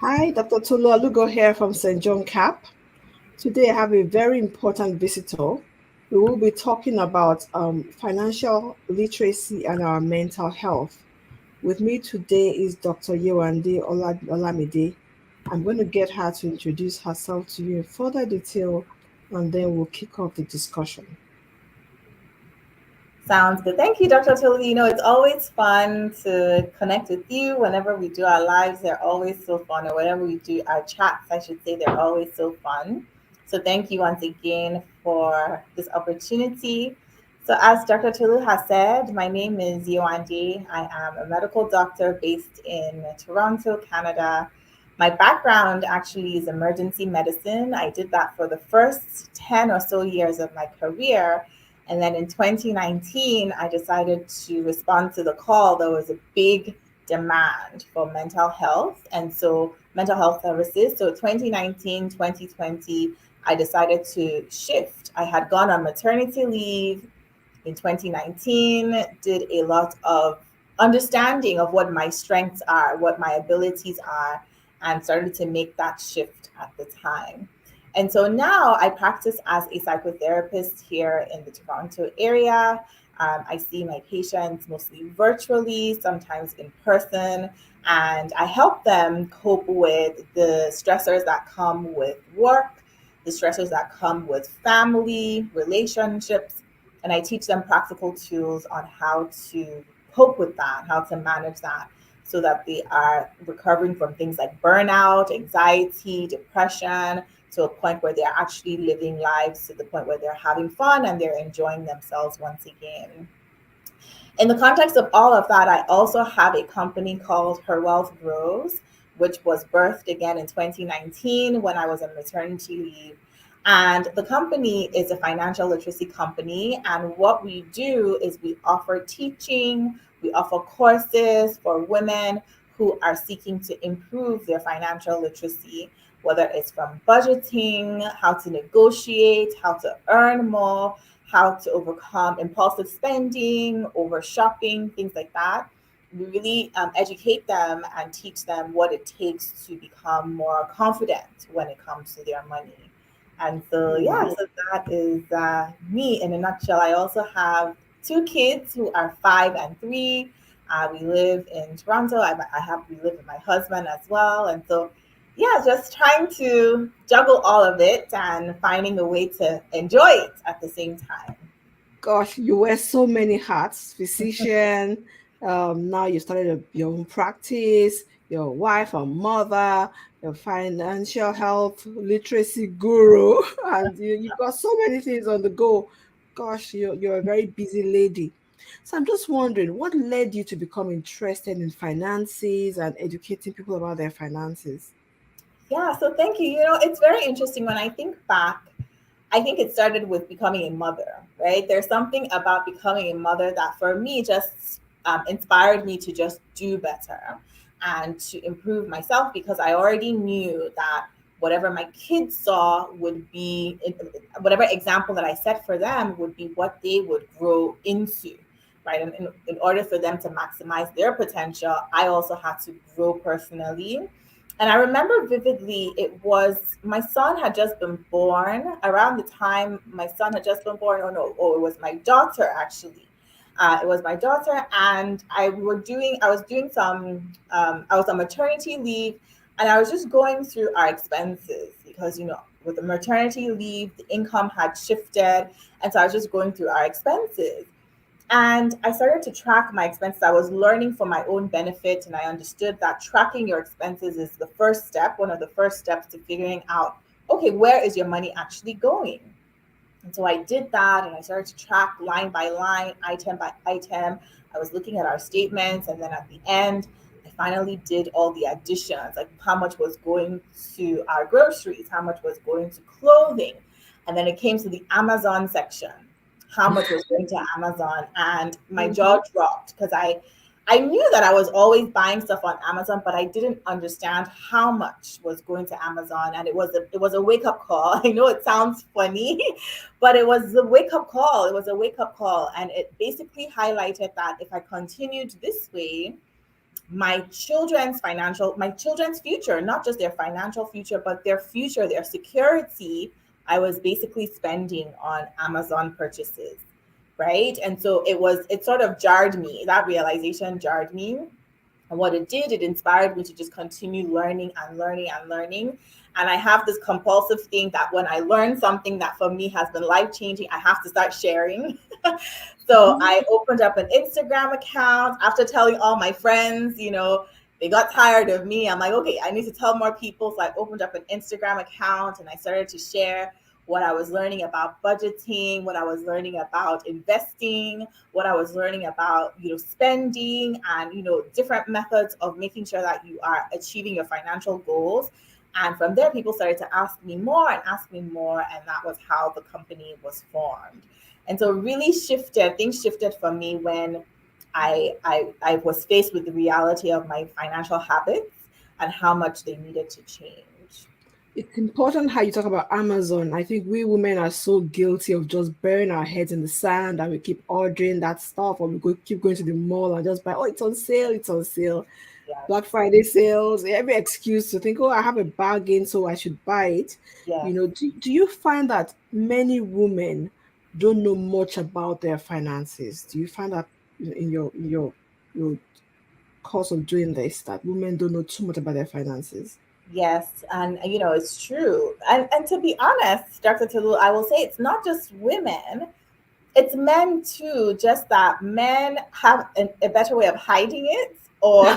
Hi, Dr. Tolu Alugo here from St. John Cap. Today I have a very important visitor. We will be talking about financial literacy and our mental health. With me today is Dr. Yewande Olamide. I'm going to get her to introduce herself to you in further detail and then we'll kick off the discussion. Sounds good. Thank you, Dr. Tully. It's always fun to connect with you whenever we do our lives. They're always so fun, or whenever we do our chats, I should say, they're always so fun. So, thank you once again for this opportunity. So, as Dr. Tulu has said, my name is Yewande. I am a medical doctor based in Toronto, Canada. My background actually is emergency medicine. I did that for the first 10 or so years of my career, and then in 2019, I decided to respond to the call. There was a big demand for mental health. And so, mental health services. So, 2019, 2020, I decided to shift. I had gone on maternity leave in 2019, did a lot of understanding of what my strengths are, what my abilities are, and started to make that shift at the time. And so now I practice as a psychotherapist here in the Toronto area. I see my patients mostly virtually, sometimes in person, and I help them cope with the stressors that come with work, the stressors that come with family, relationships, and I teach them practical tools on how to cope with that, how to manage that, so that they are recovering from things like burnout, anxiety, depression, to a point where they're actually living lives to the point where they're having fun and they're enjoying themselves once again. In the context of all of that, I also have a company called Her Wealth Grows, which was birthed again in 2019 when I was on maternity leave. And the company is a financial literacy company. And what we do is we offer teaching, we offer courses for women who are seeking to improve their financial literacy, whether it's from budgeting, how to negotiate, how to earn more, how to overcome impulsive spending, over shopping, things like that. We really educate them and teach them what it takes to become more confident when it comes to their money. And so, yeah, Wow. so that is me in a nutshell. I also have two kids who are 5 and 3. We live in Toronto. We live with my husband as well. And so, yeah, just trying to juggle all of it and finding a way to enjoy it at the same time. Gosh, you wear so many hats, physician. Now you started your own practice, your wife or mother, your financial health literacy guru, and you've got so many things on the go. Gosh, you're a very busy lady. So I'm just wondering, what led you to become interested in finances and educating people about their finances? Yeah, so thank you. It's very interesting when I think back. I think it started with becoming a mother, right? There's something about becoming a mother that for me just inspired me to just do better and to improve myself, because I already knew that whatever my kids saw would be, whatever example that I set for them would be what they would grow into, right? And in order for them to maximize their potential, I also had to grow personally. And I remember vividly, it was my son had just been born. Around the time my son had just been born, oh no, it was my daughter actually. It was my daughter, and I was doing some, I was on maternity leave, and I was just going through our expenses because, with the maternity leave, the income had shifted. And so I was just going through our expenses. And I started to track my expenses. I was learning for my own benefit, and I understood that tracking your expenses is the first step, one of the first steps to figuring out, okay, where is your money actually going? And so I did that, and I started to track line by line, item by item. I was looking at our statements, and then at the end, I finally did all the additions, like how much was going to our groceries, how much was going to clothing. And then it came to the Amazon section, how much was going to Amazon. And my Mhm. jaw dropped because I knew that I was always buying stuff on Amazon, but I didn't understand how much was going to Amazon. And it was a wake up call. I know it sounds funny, but it was a wake up call. It was a wake up call, and it basically highlighted that if I continued this way, my children's future, not just their financial future, but their future, their security, I was basically spending on Amazon purchases, right? And so it sort of jarred me. That realization jarred me. And what it did, it inspired me to just continue learning and learning and learning. And I have this compulsive thing that when I learn something that for me has been life changing, I have to start sharing. So I opened up an Instagram account after telling all my friends, they got tired of me. I'm like, okay, I need to tell more people. So I opened up an Instagram account and I started to share what I was learning about budgeting, what I was learning about investing, what I was learning about, spending and, different methods of making sure that you are achieving your financial goals. And from there, people started to ask me more and ask me more. And that was how the company was formed. And so really things shifted for me when I was faced with the reality of my financial habits and how much they needed to change. It's important how you talk about Amazon. I think we women are so guilty of just burying our heads in the sand and we keep ordering that stuff, or keep going to the mall and just buy, oh, it's on sale, it's on sale. Yes, Black Friday sales, every excuse to think, oh, I have a bargain, so I should buy it. yes. Do you find that many women don't know much about their finances? Do you find that in your course of doing this, that women don't know too much about their finances? Yes, and it's true. And to be honest, Dr. Tulu, I will say it's not just women, it's men too, just that men have a better way of hiding it, or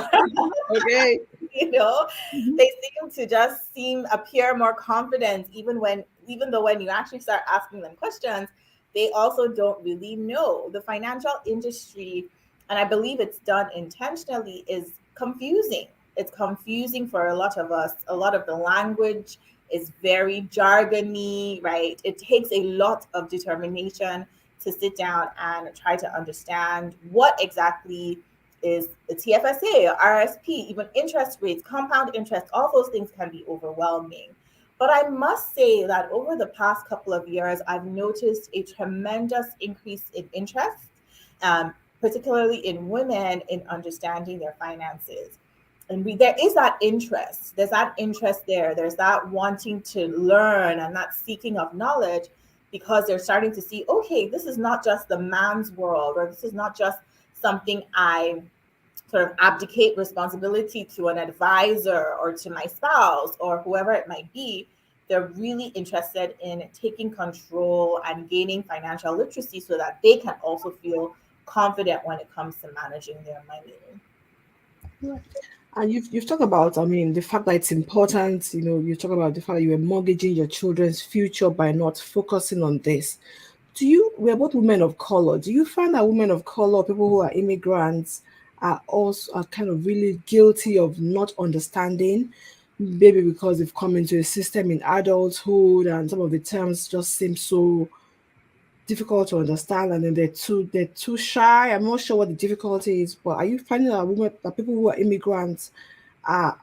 Okay. you know, Mhm. they seem to just appear more confident even though when you actually start asking them questions, they also don't really know. The financial industry, and I believe it's done intentionally, is confusing. It's confusing for a lot of us. A lot of the language is very jargony, right? It takes a lot of determination to sit down and try to understand what exactly is the TFSA or RSP, even interest rates, compound interest, all those things can be overwhelming. But I must say that over the past couple of years, I've noticed a tremendous increase in interest, particularly in women, in understanding their finances. And there is that interest. There's that interest there. There's that wanting to learn and that seeking of knowledge because they're starting to see, okay, this is not just the man's world, or this is not just something I sort of abdicate responsibility to an advisor or to my spouse or whoever it might be. They're really interested in taking control and gaining financial literacy so that they can also feel confident when it comes to managing their money. And you've talked about, I mean, the fact that it's important. You talk about the fact that you were mortgaging your children's future by not focusing on this. We're both women of color. Do you find that women of color, people who are immigrants, are kind of really guilty of not understanding? Maybe because they've come into a system in adulthood and some of the terms just seem so difficult to understand, and then they're too shy. I'm not sure what the difficulty is, but are you finding that people who are immigrants are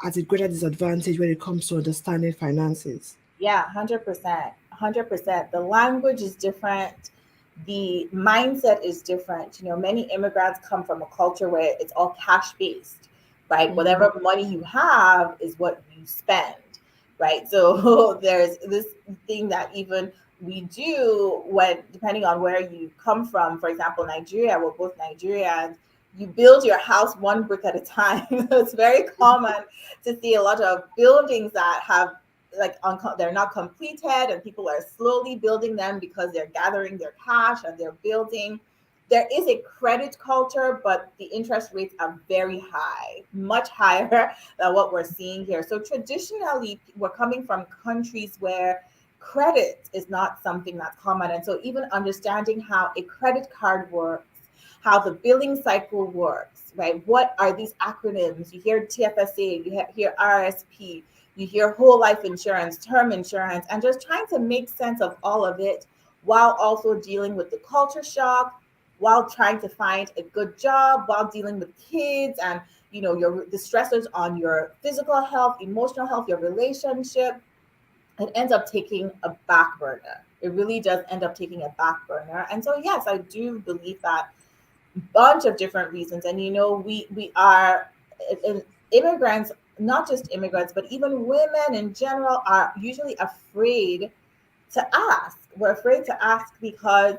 at a greater disadvantage when it comes to understanding finances? Yeah, 100%. 100%. The language is different. The mindset is different. Many immigrants come from a culture where it's all cash based, right? Mhm. Whatever money you have is what you spend, right? So there's this thing that even we do when, depending on where you come from, for example, Nigeria, we're both Nigerians. You build your house one brick at a time. It's very common to see a lot of buildings that have they're not completed and people are slowly building them because they're gathering their cash and they're building. There is a credit culture, but the interest rates are very high, much higher than what we're seeing here. So traditionally, we're coming from countries where credit is not something that's common. And so even understanding how a credit card works, how the billing cycle works, right? What are these acronyms? You hear TFSA, you hear RSP, you hear whole life insurance, term insurance, and just trying to make sense of all of it while also dealing with the culture shock, while trying to find a good job, while dealing with kids and the stressors on your physical health, emotional health, your relationship. It ends up taking a back burner. It really does end up taking a back burner. And so yes, I do believe that bunch of different reasons. And we are immigrants, not just immigrants, but even women in general are usually afraid to ask. We're afraid to ask because,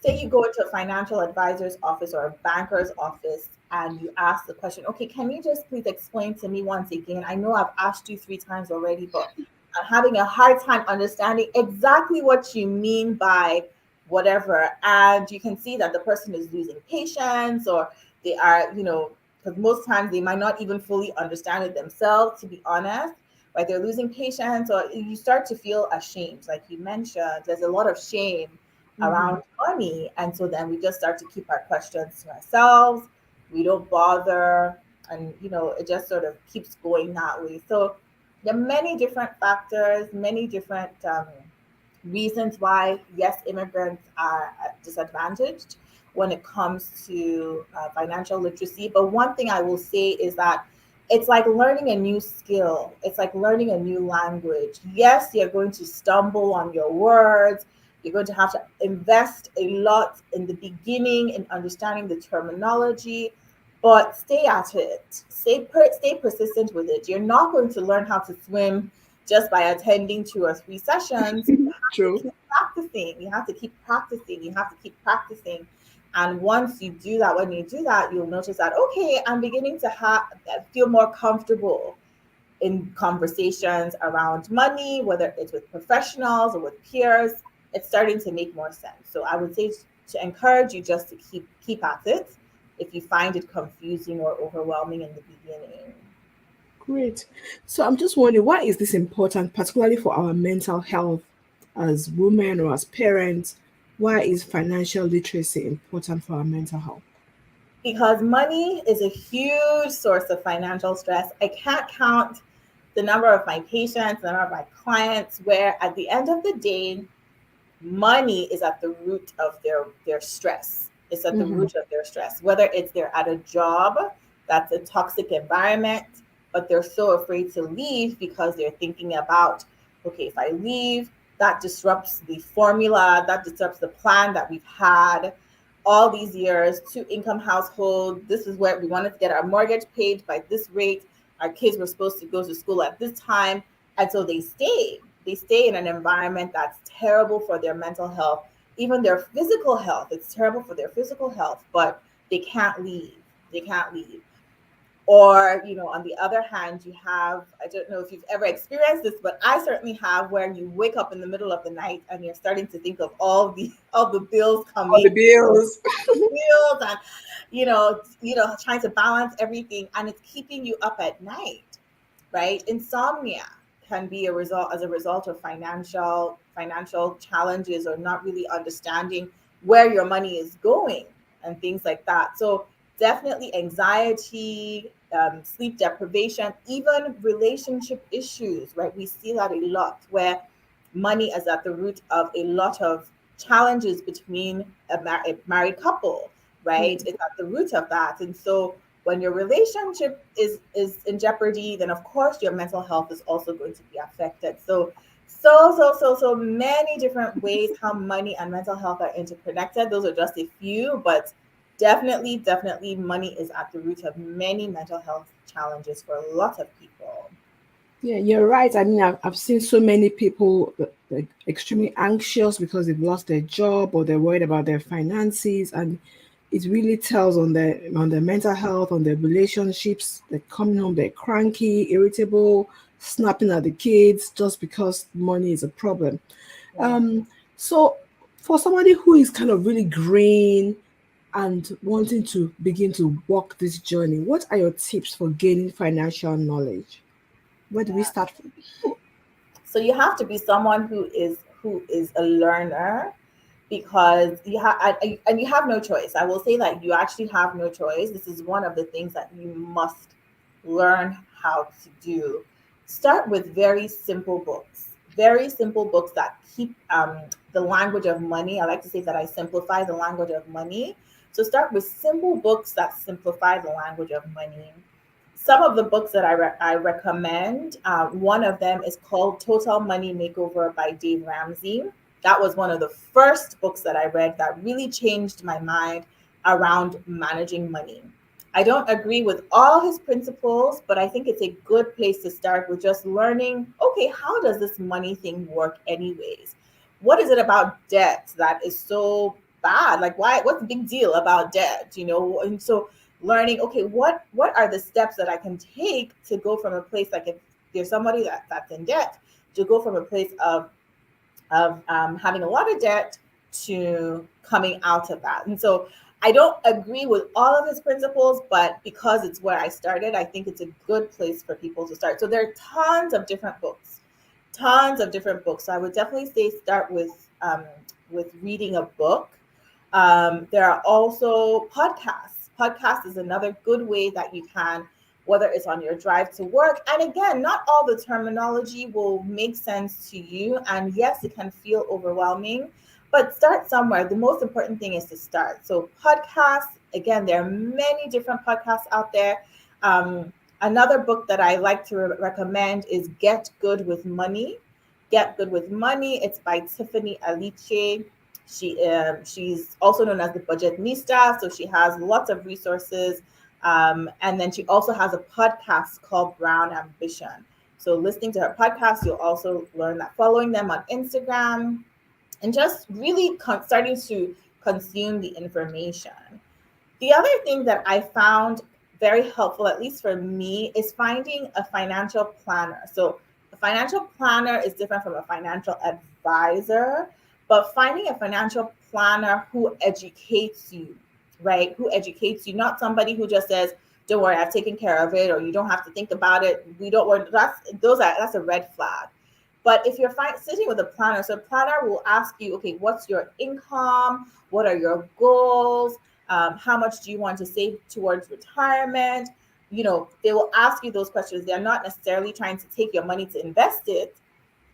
say you go into a financial advisor's office or a banker's office and you ask the question, okay, can you just please explain to me once again? I know I've asked you 3 times already, but I'm having a hard time understanding exactly what you mean by whatever. And you can see that the person is losing patience, or they are, because most times they might not even fully understand it themselves, to be honest. Right? They're losing patience, or you start to feel ashamed. Like you mentioned, there's a lot of shame Mhm. around money. And so then we just start to keep our questions to ourselves. We don't bother. And, it just sort of keeps going that way. So there are many different factors, many different reasons why, yes, immigrants are disadvantaged when it comes to financial literacy. But one thing I will say is that it's like learning a new skill. It's like learning a new language. Yes, you're going to stumble on your words. You're going to have to invest a lot in the beginning in understanding the terminology, but stay at it. Stay persistent with it. You're not going to learn how to swim just by attending 2 or 3 sessions. You have to True. keep practicing. You have to keep practicing. You have to keep practicing. And once you do that, when you do that, you'll notice that, okay, I'm beginning to feel more comfortable in conversations around money, whether it's with professionals or with peers. It's starting to make more sense. So I would say to encourage you just to keep at it if you find it confusing or overwhelming in the beginning. Great. So I'm just wondering, why is this important, particularly for our mental health as women or as parents? Why is financial literacy important for our mental health? Because money is a huge source of financial stress. I can't count the number of my patients, the number of my clients where at the end of the day, money is at the root of their stress. It's at the Hmm. root of their stress, whether it's they're at a job that's a toxic environment, but they're so afraid to leave because they're thinking about, okay, if I leave, that disrupts the formula, that disrupts the plan that we've had all these years. 2 income household, this is where we wanted to get our mortgage paid by this rate, our kids were supposed to go to school at this time. And so they stay in an environment that's terrible for their mental health, even their physical health. It's terrible for their physical health, but they can't leave. They can't leave. Or, on the other hand, you have, I don't know if you've ever experienced this, but I certainly have, where you wake up in the middle of the night and you're starting to think of all the bills All the coming, bills. bills, and trying to balance everything, and it's keeping you up at night, right? Insomnia can be as a result of financial challenges, or not really understanding where your money is going and things like that. So definitely anxiety, sleep deprivation, even relationship issues, right? We see that a lot, where money is at the root of a lot of challenges between a married couple, right? Mm. It's at the root of that. And so when your relationship is in jeopardy, then of course your mental health is also going to be affected. So many different ways how money and mental health are interconnected. Those are just a few, but definitely money is at the root of many mental health challenges for a lot of people. Yeah, you're right. I mean, I've seen so many people like extremely anxious because they've lost their job or they're worried about their finances, and it really tells on their mental health, on their relationships. They're coming home, they're cranky, irritable, snapping at the kids just because money is a problem. Yeah. So for somebody who is kind of really green and wanting to begin to walk this journey, what are your tips for gaining financial knowledge? Where do we Yeah. start from? So you have to be someone who is a learner, because you have, and you have no choice. I will say that you actually have no choice. This is one of the things that you must learn how to do. Start with very simple books that keep the language of money. I like to say that I simplify the language of money. So start with simple books that simplify the language of money. Some of the books that I recommend, one of them is called Total Money Makeover by Dave Ramsey. That was one of the first books that I read that really changed my mind around managing money. I don't agree with all his principles, but I think it's a good place to start with just learning, okay, how does this money thing work anyways? What is it about debt that is so bad? Like what's the big deal about debt, you know? And so learning, okay, what are the steps that I can take to go from a place, like if there's somebody that's in debt, to go from a place of having a lot of debt to coming out of that. And so I don't agree with all of his principles, but because it's where I started, I think it's a good place for people to start. So there are tons of different books, tons of different books. So I would definitely say start with reading a book. There are also podcasts. Podcast is another good way that you can, whether it's on your drive to work. And again, not all the terminology will make sense to you. And yes, it can feel overwhelming, but start somewhere. The most important thing is to start. So, podcasts, again, there are many different podcasts out there. Another book that I like to recommend is Get Good with Money. Get Good with Money. It's by Tiffany Aliche. She's also known as the Budget Nista, so she has lots of resources. And then she also has a podcast called Brown Ambition. So listening to her podcast, you'll also learn that. Following them on Instagram, and just really starting to consume the information. The other thing that I found very helpful, at least for me, is finding a financial planner. So a financial planner is different from a financial advisor, but finding a financial planner who educates you, right? Who educates you, not somebody who just says, "Don't worry, I've taken care of it," or "You don't have to think about it." We don't want that's a red flag. But if you're sitting with a planner, so a planner will ask you, okay, what's your income? What are your goals? How much do you want to save towards retirement? You know, they will ask you those questions. They're not necessarily trying to take your money to invest it,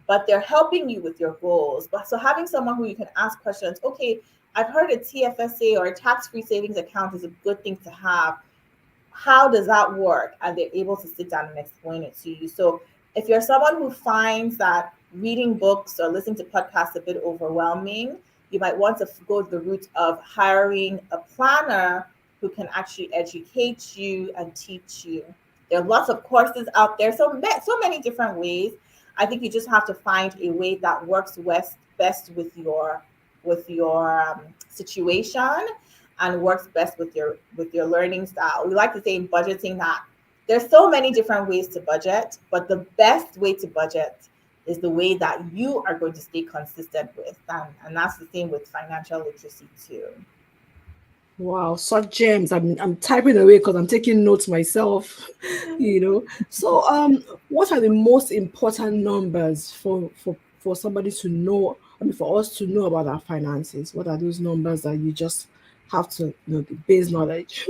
but they're helping you with your goals. But so having someone who you can ask questions, okay, I've heard a TFSA or a tax-free savings account is a good thing to have. How does that work? And they're able to sit down and explain it to you. So if you're someone who finds that reading books or listening to podcasts a bit overwhelming, you might want to go the route of hiring a planner who can actually educate you and teach you. There are lots of courses out there, so many different ways. I think you just have to find a way that works best with your situation and works best with your learning style. We like to say in budgeting that there's so many different ways to budget, but the best way to budget is the way that you are going to stay consistent with. And that's the same with financial literacy too. Wow, such gems. I'm typing away because I'm taking notes myself, So what are the most important numbers for somebody to know, I mean for us to know about our finances? What are those numbers that you just have to know the base knowledge?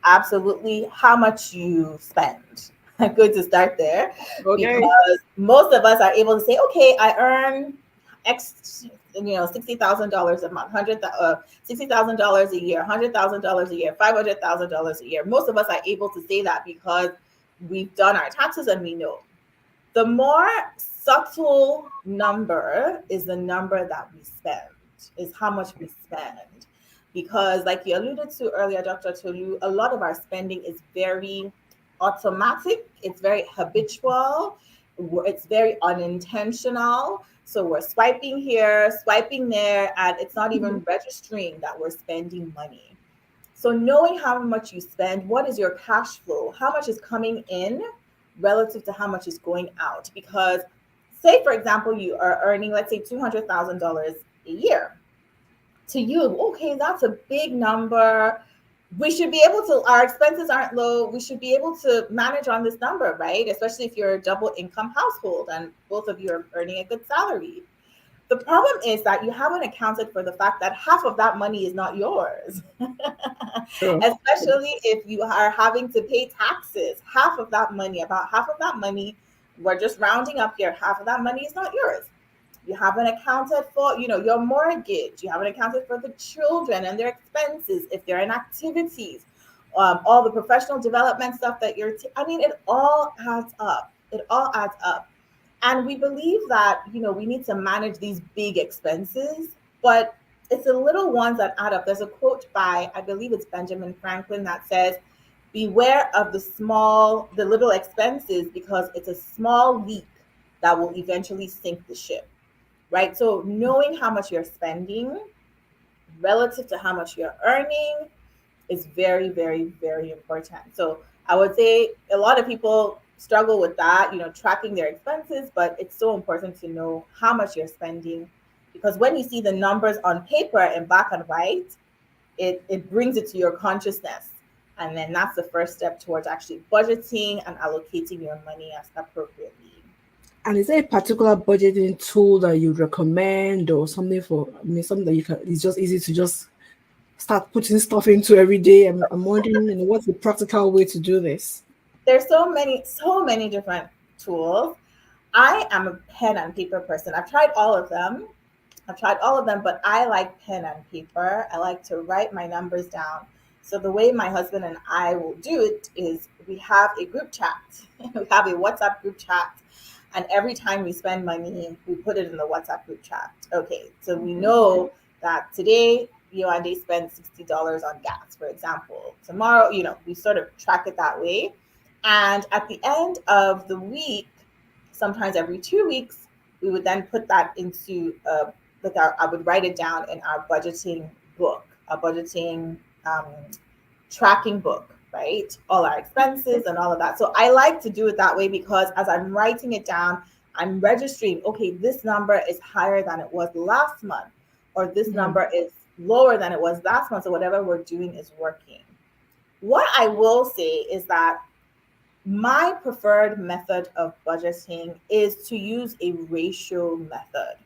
Absolutely, how much you spend. I'm going to start there Okay. because most of us are able to say, okay, I earn X, $60,000 a month, $60,000 a year, $100,000 a year, $500,000 a year. Most of us are able to say that because we've done our taxes and we know. The more subtle number is the number that we spend, is how much we spend. Because, like you alluded to earlier, Dr. Tolu, a lot of our spending is very automatic, it's very habitual, it's very unintentional. So we're swiping here, swiping there, and it's not even Mhm. registering that we're spending money. So knowing how much you spend, what is your cash flow? How much is coming in relative to how much is going out? Because say, for example, you are earning, let's say, $200,000 a year. To you, okay, that's a big number. We should be able to, our expenses aren't low. We should be able to manage on this number, right? Especially if you're a double income household and both of you are earning a good salary. The problem is that you haven't accounted for the fact that half of that money is not yours. Sure. Especially if you are having to pay taxes. Half of that money, about half of that money, we're just rounding up here, half of that money is not yours. You haven't accounted for, your mortgage. You haven't accounted for the children and their expenses if they're in activities. All the professional development stuff that I mean, it all adds up. It all adds up. And we believe that, we need to manage these big expenses, but it's the little ones that add up. There's a quote by, I believe it's Benjamin Franklin, that says, beware of the little expenses, because it's a small leak that will eventually sink the ship, right? So knowing how much you're spending relative to how much you're earning is very, very, very important. So I would say a lot of people struggle with that, tracking their expenses, but it's so important to know how much you're spending, because when you see the numbers on paper in black and white, it brings it to your consciousness. And then that's the first step towards actually budgeting and allocating your money as appropriately. And is there a particular budgeting tool that you recommend, or something for, I mean, something that you can, it's just easy to just start putting stuff into every day? I'm wondering, what's the practical way to do this? There's so many different tools. I am a pen and paper person. I've tried all of them, but I like pen and paper. I like to write my numbers down. So the way my husband and I will do it is we have a group chat. We have a WhatsApp group chat. And every time we spend money, we put it in the WhatsApp group chat. Okay, so we know that today Yewande spent $60 on gas, for example. Tomorrow, we sort of track it that way. And at the end of the week, sometimes every 2 weeks, we would then put that into I would write it down in our budgeting book, our budgeting tracking book, right? All our expenses and all of that. So I like to do it that way, because as I'm writing it down, I'm registering, okay, this number is higher than it was last month, or this Mhm. number is lower than it was last month. So whatever we're doing is working. What I will say is that my preferred method of budgeting is to use a ratio method.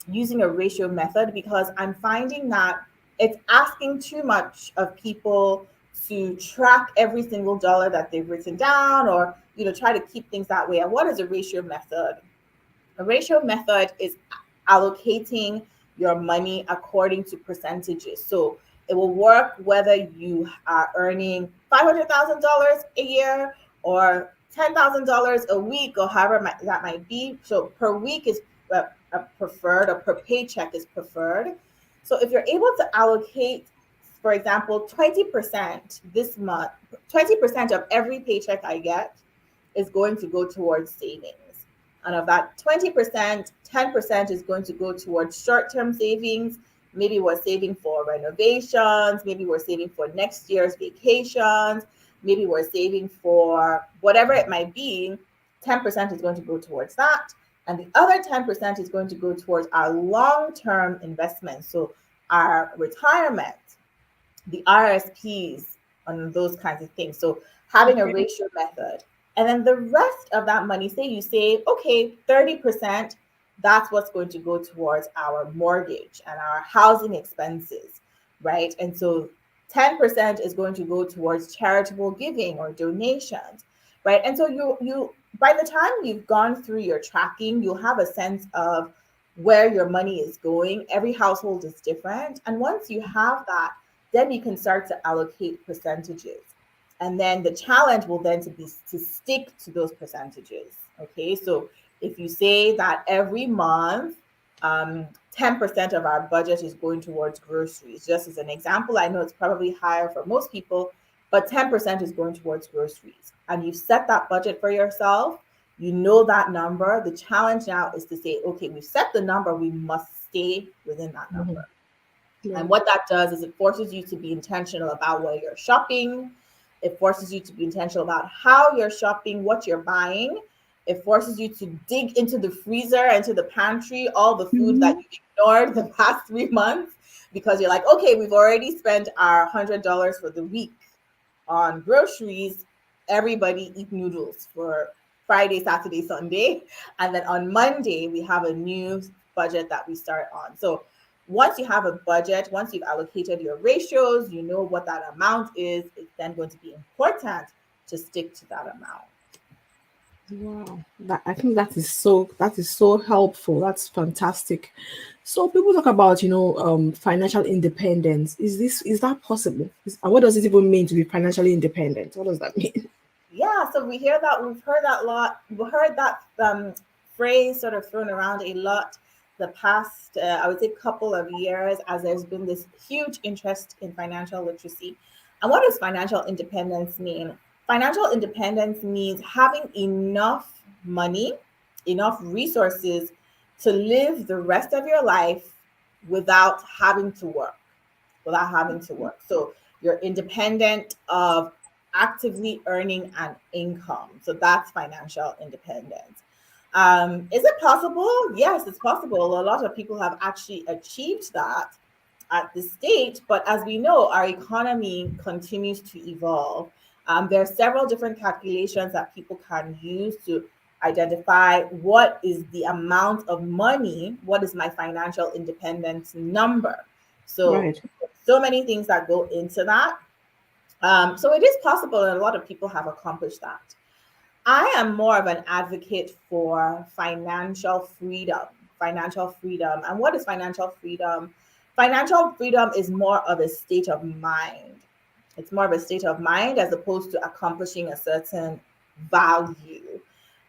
Using a ratio method, because I'm finding that it's asking too much of people to track every single dollar that they've written down, or try to keep things that way. And what is a ratio method? A ratio method is allocating your money according to percentages. So it will work whether you are earning $500,000 a year or $10,000 a week, or however that might be. So per week is a preferred, or per paycheck is preferred. So if you're able to allocate, for example, 20% this month, 20% of every paycheck I get is going to go towards savings. And of that 20%, 10% is going to go towards short term savings. Maybe we're saving for renovations, maybe we're saving for next year's vacations, maybe we're saving for whatever it might be. 10% is going to go towards that. And the other 10% is going to go towards our long term investments. So, our retirement, the RSPs, on those kinds of things. So having a Okay. ratio method. And then the rest of that money, say you save, okay, 30%, that's what's going to go towards our mortgage and our housing expenses, right? And so 10% is going to go towards charitable giving or donations, right? And so you by the time you've gone through your tracking, you'll have a sense of where your money is going. Every household is different. And once you have that, then you can start to allocate percentages. And then the challenge will then to be to stick to those percentages. Okay, so if you say that every month 10% of our budget is going towards groceries, just as an example, I know it's probably higher for most people, but 10% is going towards groceries. And you've set that budget for yourself, you know that number. The challenge now is to say, okay, we've set the number, we must stay within that Mhm. number. Yeah. And what that does is it forces you to be intentional about where you're shopping. It forces you to be intentional about how you're shopping, what you're buying. It forces you to dig into the freezer, into the pantry, all the food that Mhm. you ignored the past 3 months, because you're like, okay, we've already spent our $100 for the week on groceries. Everybody eat noodles for Friday, Saturday, Sunday. And then on Monday, we have a new budget that we start on. So once you have a budget, once you've allocated your ratios, you know what that amount is, it's then going to be important to stick to that amount. Wow, I think that is so helpful. That's fantastic. So people talk about financial independence. Is that possible? And what does it even mean to be financially independent? What does that mean? Yeah, so we hear that, we've heard that lot, we've heard that phrase sort of thrown around a lot. the past, I would say, couple of years, as there's been this huge interest in financial literacy. And what does financial independence mean? Financial independence means having enough money, enough resources to live the rest of your life without having to work, without having to work. So you're independent of actively earning an income. So that's financial independence. Is it possible? Yes, it's possible. A lot of people have actually achieved that at this stage, but as we know, our economy continues to evolve. There are several different calculations that people can use to identify what is the amount of money, what is my financial independence number. So, Right. so many things that go into that. So it is possible, and a lot of people have accomplished that. I am more of an advocate for financial freedom. Financial freedom. And what is financial freedom? Financial freedom is more of a state of mind. It's more of a state of mind as opposed to accomplishing a certain value,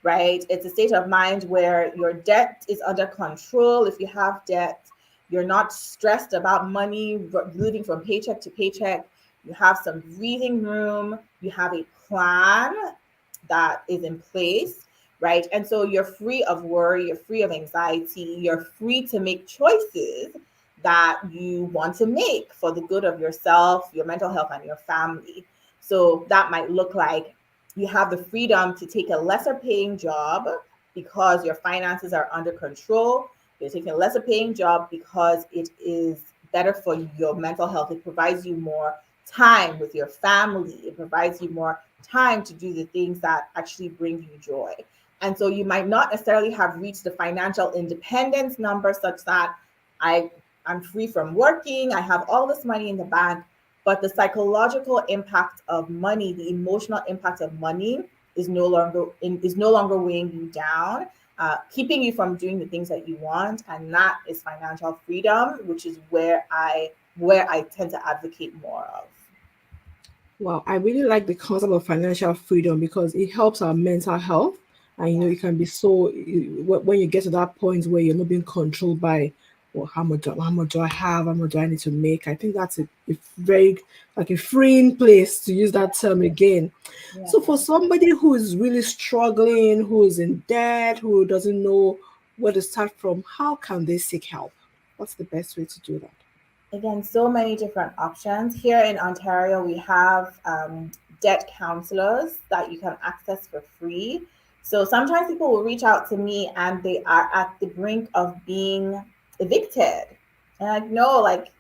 right? It's a state of mind where your debt is under control. If you have debt, you're not stressed about money, living from paycheck to paycheck. You have some breathing room. You have a plan that is in place, right? And so you're free of worry, you're free of anxiety, you're free to make choices that you want to make for the good of yourself, your mental health, and your family. So that might look like you have the freedom to take a lesser paying job because your finances are under control. You're taking a lesser paying job because it is better for your mental health. It provides you more time with your family. It provides you more time to do the things that actually bring you joy. And so you might not necessarily have reached the financial independence number such that I I'm free from working, I have all this money in the bank, but the psychological impact of money, the emotional impact of money is no longer weighing you down, keeping you from doing the things that you want, and that is financial freedom, which is where I tend to advocate more of. Wow, I really like the concept of financial freedom because it helps our mental health. And Yeah. you can be so when you get to that point where you're not being controlled by, well, how much do I have? How much do I need to make? I think that's a very like a freeing place to use that term again. Yeah. So for somebody who is really struggling, who is in debt, who doesn't know where to start from, how can they seek help? What's the best way to do that? Again, so many different options. Here in Ontario, we have debt counselors that you can access for free. So sometimes people will reach out to me and they are at the brink of being evicted. And like,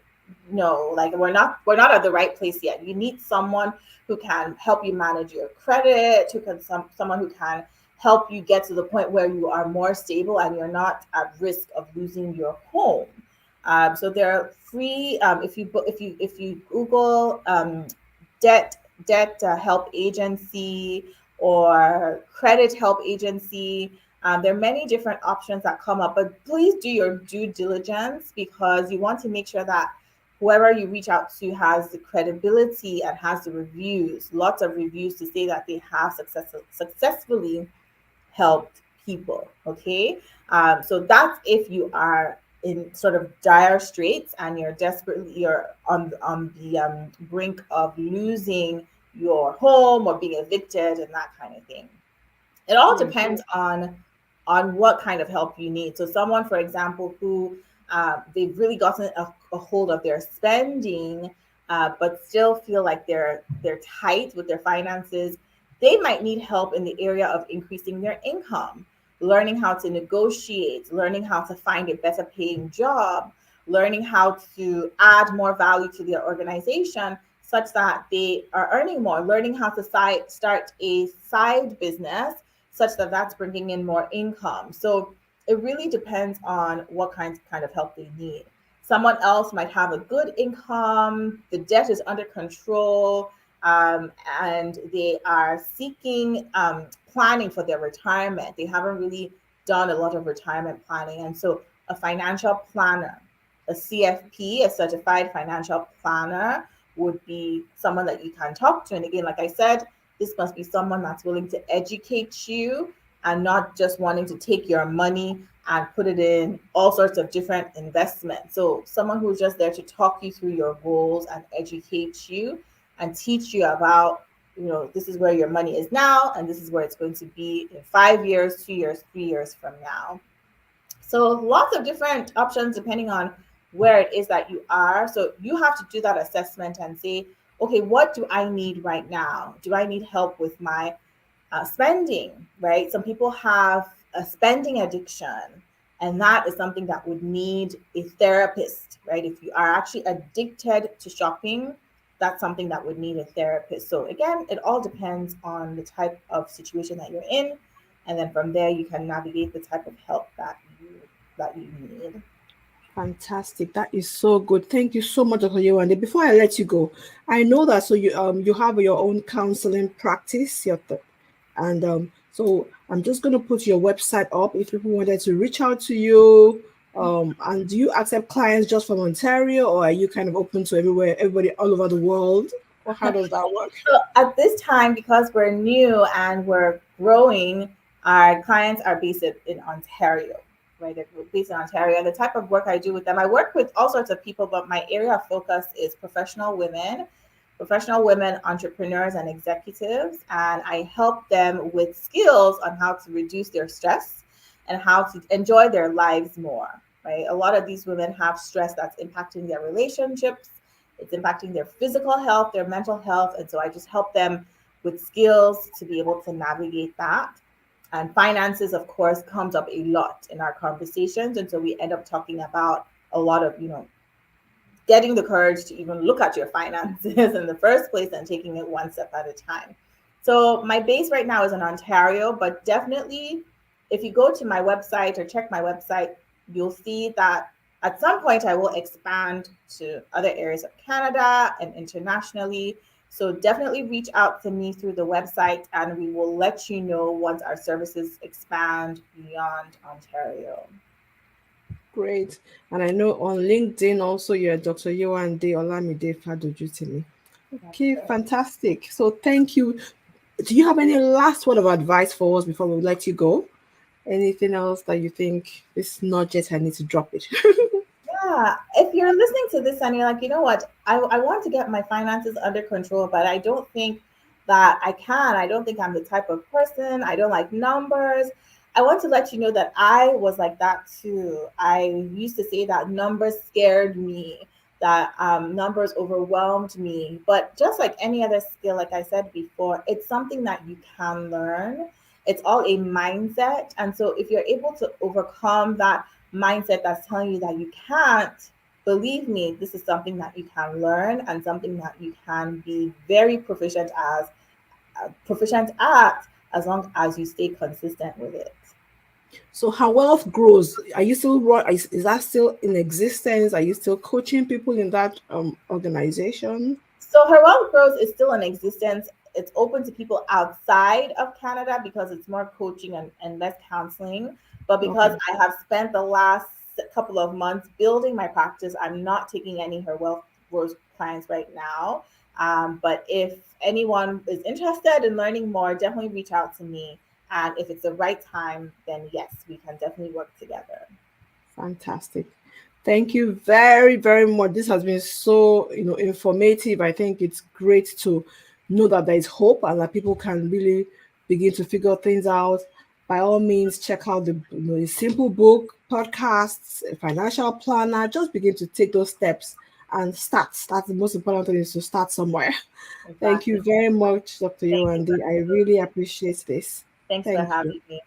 no, like we're not at the right place yet. You need someone who can help you manage your credit, someone who can help you get to the point where you are more stable and you're not at risk of losing your home. So they're free. If you Google debt help agency or credit help agency, there are many different options that come up. But please do your due diligence because you want to make sure that whoever you reach out to has the credibility and has the reviews, lots of reviews to say that they have successfully helped people. Okay. So that's if you are in sort of dire straits and you're on the brink of losing your home or being evicted and that kind of thing. It all Right. depends on what kind of help you need. So someone, for example, who they've really gotten a hold of their spending, but still feel like they're tight with their finances, they might need help in the area of increasing their income, learning how to negotiate, learning how to find a better paying job, learning how to add more value to their organization such that they are earning more, learning how to start a side business such that that's bringing in more income. So it really depends on what kind of help they need. Someone else might have a good income, the debt is under control, and they are seeking planning for their retirement. They haven't really done a lot of retirement planning. And so a financial planner, a CFP, a certified financial planner, would be someone that you can talk to. And again, like I said, this must be someone that's willing to educate you and not just wanting to take your money and put it in all sorts of different investments. So someone who's just there to talk you through your goals and educate you and teach you about, this is where your money is now and this is where it's going to be in 5 years, 2 years, 3 years from now. So lots of different options depending on where it is that you are. So you have to do that assessment and say, okay, what do I need right now? Do I need help with my spending, right? Some people have a spending addiction, and that is something that would need a therapist, right? If you are actually addicted to shopping, that's something that would need a therapist. So again, it all depends on the type of situation that you're in, and then from there you can navigate the type of help that you need. Fantastic. That is so good. Thank you so much, Dr. Yewande. Before I let you go, I know that so you have your own counseling practice, and so I'm just gonna put your website up if people wanted to reach out to you. And do you accept clients just from Ontario, or are you kind of open to everywhere, everybody all over the world? Or how does that work? So at this time, because we're new and we're growing, our clients are based in Ontario, right? They're based in Ontario. And the type of work I do with them, I work with all sorts of people, but my area of focus is professional women entrepreneurs and executives. And I help them with skills on how to reduce their stress and how to enjoy their lives more, right? A lot of these women have stress that's impacting their relationships, it's impacting their physical health, their mental health. And so I just help them with skills to be able to navigate that. And finances, of course, comes up a lot in our conversations. And so we end up talking about a lot of, getting the courage to even look at your finances in the first place and taking it one step at a time. So my base right now is in Ontario, but definitely if you go to my website or check my website, you'll see that at some point I will expand to other areas of Canada and internationally. So definitely reach out to me through the website and we will let you know once our services expand beyond Ontario. Great. And I know on LinkedIn also you're Dr. Yewande Olamide Fadojutimi. That's Okay, right. fantastic. So thank you. Do you have any last word of advice for us before we let you go? Anything else that you think this nugget I need to drop it? Yeah, if you're listening to this and you're like, you know what, I want to get my finances under control, but I don't think that I can. I don't think I'm the type of person. I don't like numbers. I want to let you know that I was like that too. I used to say that numbers scared me, that numbers overwhelmed me. But just like any other skill, like I said before, it's something that you can learn. It's all a mindset. And so if you're able to overcome that mindset that's telling you that you can't, believe me, this is something that you can learn and something that you can be very proficient at as long as you stay consistent with it. So how wealth grows, are you still is that still in existence? Are you still coaching people in that organization? So her wealth grows is still in existence. It's open to people outside of Canada because it's more coaching and less counseling. But because Okay. I have spent the last couple of months building my practice, I'm not taking any her wealth grows clients right now. But if anyone is interested in learning more, definitely reach out to me. And if it's the right time, then yes, we can definitely work together. Fantastic. Thank you very, very much. This has been so, informative. I think it's great to know that there is hope and that people can really begin to figure things out. By all means, check out the simple book, podcasts, a financial planner. Just begin to take those steps and start. That's the most important thing is to start somewhere. Thank Exactly. you very much, Dr. Thank you. Yewande. I really appreciate this. Thanks for Thank you. having me.